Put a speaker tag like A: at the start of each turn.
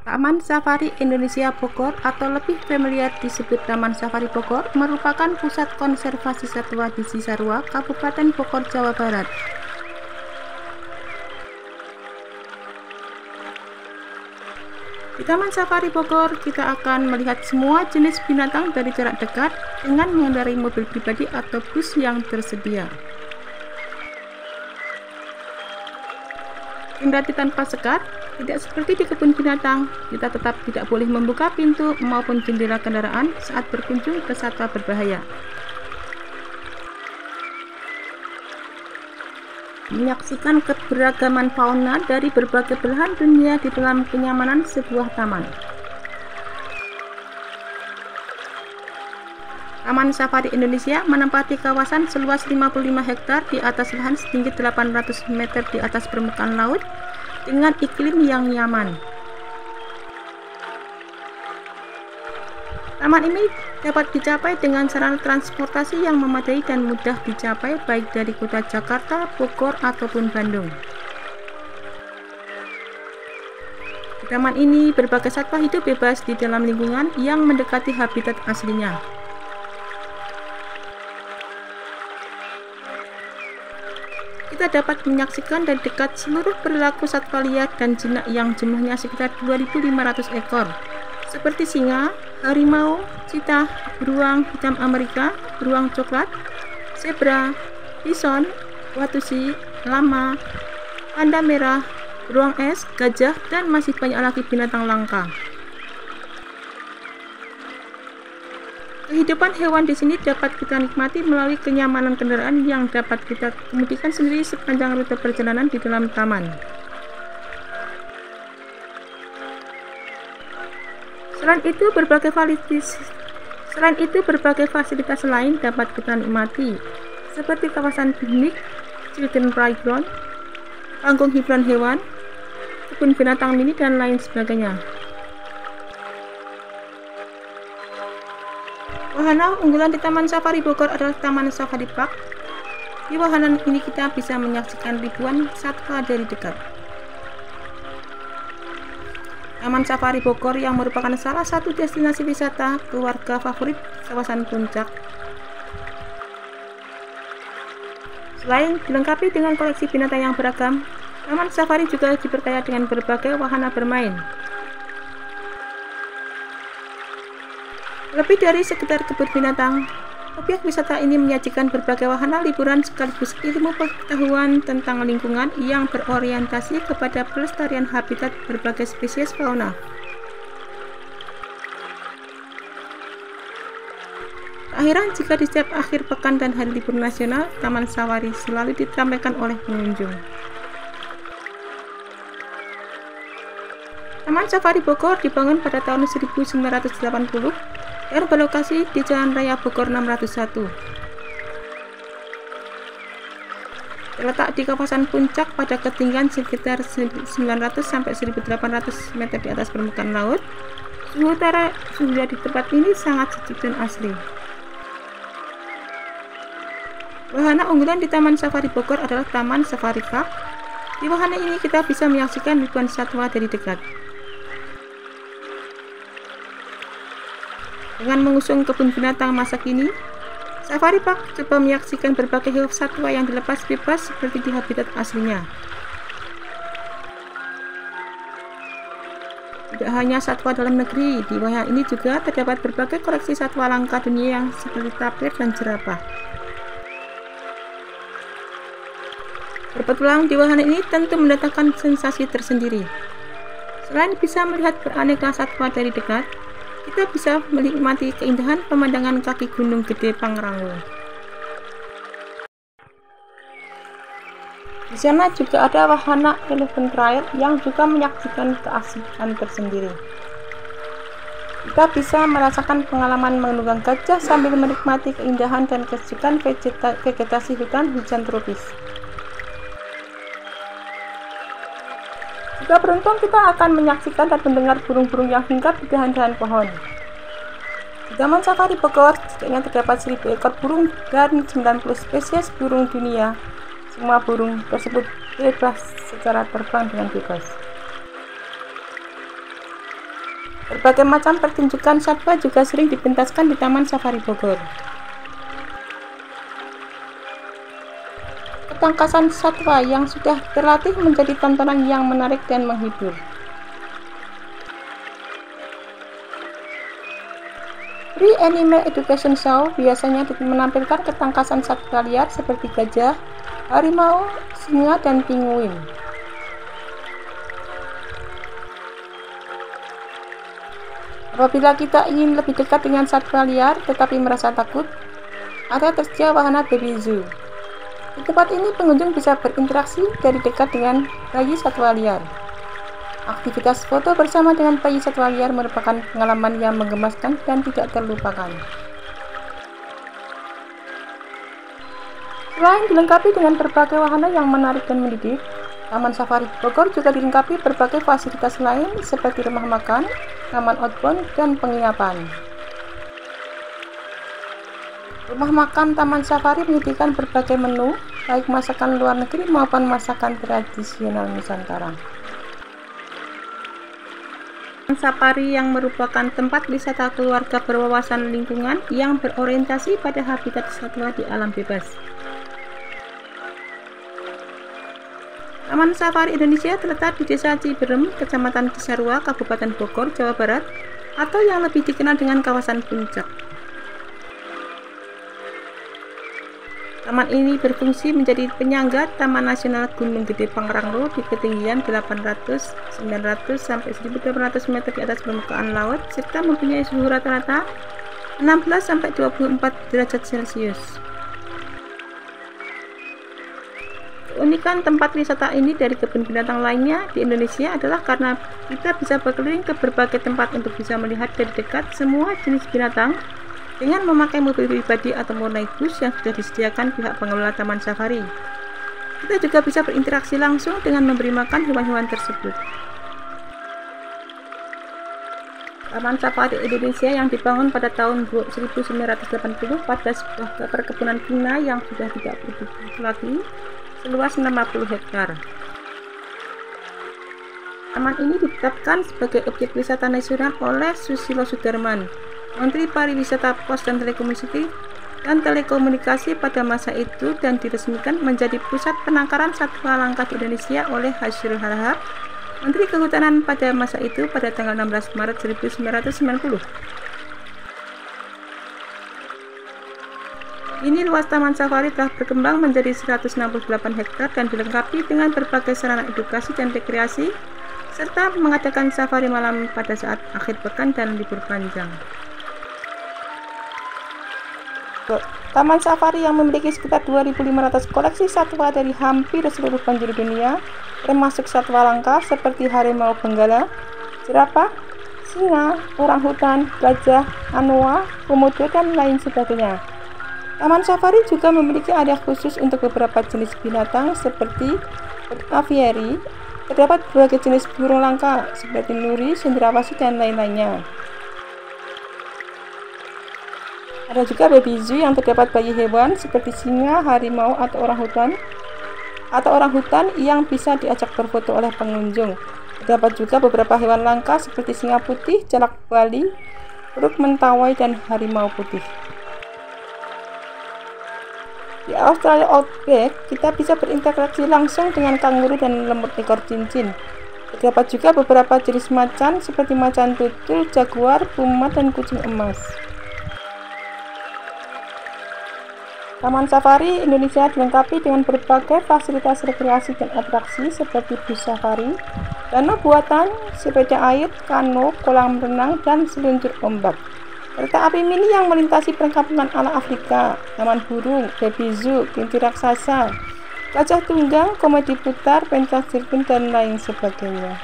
A: Taman Safari Indonesia Bogor atau lebih familiar disebut Taman Safari Bogor merupakan pusat konservasi satwa di Cisarua, Kabupaten Bogor, Jawa Barat. Di Taman Safari Bogor, kita akan melihat semua jenis binatang dari jarak dekat dengan mengendarai mobil pribadi atau bus yang tersedia. Kendati tanpa sekat, tidak seperti di kebun binatang, kita tetap tidak boleh membuka pintu maupun jendela kendaraan saat berkunjung ke satwa berbahaya. Menyaksikan keberagaman fauna dari berbagai belahan dunia di dalam kenyamanan sebuah taman. Taman Safari Indonesia menempati kawasan seluas 55 hektar di atas lahan setinggi 800 meter di atas permukaan laut dengan iklim yang nyaman. Taman ini dapat dicapai dengan sarana transportasi yang memadai dan mudah dicapai baik dari kota Jakarta, Bogor, ataupun Bandung. Di taman ini berbagai satwa hidup bebas di dalam lingkungan yang mendekati habitat aslinya. Kita dapat menyaksikan dari dekat seluruh perilaku satwa liar dan jinak yang jumlahnya sekitar 2.500 ekor, seperti singa, harimau, cheetah, beruang hitam Amerika, beruang coklat, zebra, bison, watusi, lama, panda merah, beruang es, gajah, dan masih banyak lagi binatang langka. Kehidupan hewan di sini dapat kita nikmati melalui kenyamanan kendaraan yang dapat kita kemudikan sendiri sepanjang rute perjalanan di dalam taman. Selain itu, berbagai fasilitas lain dapat kita nikmati, seperti kawasan piknik, children playground, panggung hiburan hewan, kebun binatang mini, dan lain sebagainya. Wahana unggulan di Taman Safari Bogor adalah Taman Safari Park. Di wahana ini kita bisa menyaksikan ribuan satwa dari dekat. Taman Safari Bogor yang merupakan salah satu destinasi wisata keluarga favorit kawasan Puncak. Selain dilengkapi dengan koleksi binatang yang beragam, Taman Safari juga diperkaya dengan berbagai wahana bermain. Lebih dari sekedar kebun binatang, objek wisata ini menyajikan berbagai wahana liburan sekaligus ilmu pengetahuan tentang lingkungan yang berorientasi kepada pelestarian habitat berbagai spesies fauna. Tak heran jika di setiap akhir pekan dan hari libur nasional, Taman Safari selalu diramaikan oleh pengunjung. Taman Safari Bogor dibangun pada tahun 1980 dan berlokasi di Jalan Raya Bogor 601. Terletak di kawasan Puncak pada ketinggian sekitar 900 sampai 1.800 meter di atas permukaan laut. Suhu udara di tempat ini sangat sejuk dan asri. Wahana unggulan di Taman Safari Bogor adalah Taman Safari Park. Di wahana ini kita bisa menyaksikan ribuan satwa dari dekat. Dengan mengusung kebun binatang masa kini, Safari Park coba menyaksikan berbagai satwa yang dilepas bebas seperti di habitat aslinya. Tidak hanya satwa dalam negeri, di wahana ini juga terdapat berbagai koleksi satwa langka dunia yang seperti tapir dan jerapah. Berpetualang di wahana ini tentu mendatangkan sensasi tersendiri. Selain bisa melihat beraneka satwa dari dekat, kita bisa menikmati keindahan pemandangan kaki Gunung Gede Pangrango. Di sana juga ada wahana elephant trail yang juga menyaksikan keasikan tersendiri. Kita bisa merasakan pengalaman menunggang gajah sambil menikmati keindahan dan kesejukan vegetasi hutan hujan tropis. Jika beruntung, kita akan menyaksikan dan mendengar burung-burung yang hinggap di dahan-dahan pohon. Di Taman Safari Bogor, setidaknya terdapat 1.000 ekor burung dan 90 spesies burung dunia. Semua burung tersebut bebas secara terbang dengan bebas. Berbagai macam pertunjukan satwa juga sering dipentaskan di Taman Safari Bogor. Ketangkasan satwa yang sudah terlatih menjadi tontonan yang menarik dan menghibur. Free Animal Education Show biasanya menampilkan ketangkasan satwa liar seperti gajah, harimau, singa, dan penguin. Apabila kita ingin lebih dekat dengan satwa liar tetapi merasa takut, ada tersedia wahana baby zoo. Di tempat ini pengunjung bisa berinteraksi dari dekat dengan bayi satwa liar. Aktivitas foto bersama dengan bayi satwa liar merupakan pengalaman yang menggemaskan dan tidak terlupakan. Selain dilengkapi dengan berbagai wahana yang menarik dan mendidik, Taman Safari Bogor juga dilengkapi berbagai fasilitas lain seperti rumah makan, taman outbound, dan penginapan. Rumah makan Taman Safari menyediakan berbagai menu, baik masakan luar negeri maupun masakan tradisional Nusantara. Taman Safari yang merupakan tempat wisata keluarga berwawasan lingkungan yang berorientasi pada habitat satwa di alam bebas. Taman Safari Indonesia terletak di Desa Ciberem, Kecamatan Cisarua, Kabupaten Bogor, Jawa Barat, atau yang lebih dikenal dengan kawasan Puncak. Taman ini berfungsi menjadi penyangga Taman Nasional Gunung Gede Pangrango di ketinggian 800, 900 sampai 1.800 meter di atas permukaan laut, serta mempunyai suhu rata-rata 16 sampai 24 derajat Celcius. Keunikan tempat wisata ini dari kebun binatang lainnya di Indonesia adalah karena kita bisa berkeliling ke berbagai tempat untuk bisa melihat dari dekat semua jenis binatang dengan memakai mobil pribadi atau naik bus yang sudah disediakan pihak pengelola Taman Safari. Kita juga bisa berinteraksi langsung dengan memberi makan hewan-hewan tersebut. Taman Safari Indonesia yang dibangun pada tahun 1980 pada sebuah perkebunan Cina yang sudah tidak produktif lagi, seluas 60 hektar. Taman ini ditetapkan sebagai objek wisata nasional oleh Susilo Sudarman, Menteri Pariwisata, Pos dan Telekomunikasi pada masa itu, dan diresmikan menjadi pusat penangkaran satwa langka di Indonesia oleh Hasyrul Harahap, Menteri Kehutanan pada masa itu, pada tanggal 16 Maret 1990. Kini luas Taman Safari telah berkembang menjadi 168 hektar dan dilengkapi dengan berbagai sarana edukasi dan rekreasi, serta mengadakan safari malam pada saat akhir pekan dan libur panjang. Taman Safari yang memiliki sekitar 2.500 koleksi satwa dari hampir seluruh penjuru dunia, termasuk satwa langka seperti harimau benggala, jerapah, singa, orangutan, gajah, anoa, komodo, dan lain sebagainya. Taman Safari juga memiliki area khusus untuk beberapa jenis binatang seperti aviary. Terdapat berbagai jenis burung langka seperti nuri, cendrawasih, dan lain-lainnya. Ada juga baby zoo yang terdapat bayi hewan seperti singa, harimau, atau orangutan yang bisa diajak berfoto oleh pengunjung. Terdapat juga beberapa hewan langka seperti singa putih, jalak Bali, uruk mentawai, dan harimau putih. Di Australia Outback, kita bisa berinteraksi langsung dengan kanguru dan lemut ekor cincin. Terdapat juga beberapa jenis macan seperti macan tutul, jaguar, puma, dan kucing emas. Taman Safari Indonesia dilengkapi dengan berbagai fasilitas rekreasi dan atraksi seperti bus safari, danau buatan, sepeda air, kano, kolam renang, dan seluncur ombak. Kereta api mini yang melintasi perkampungan ala Afrika, taman burung, baby zoo, pintu raksasa, gajah tunggang, komedi putar, pentas sirkus, dan lain sebagainya.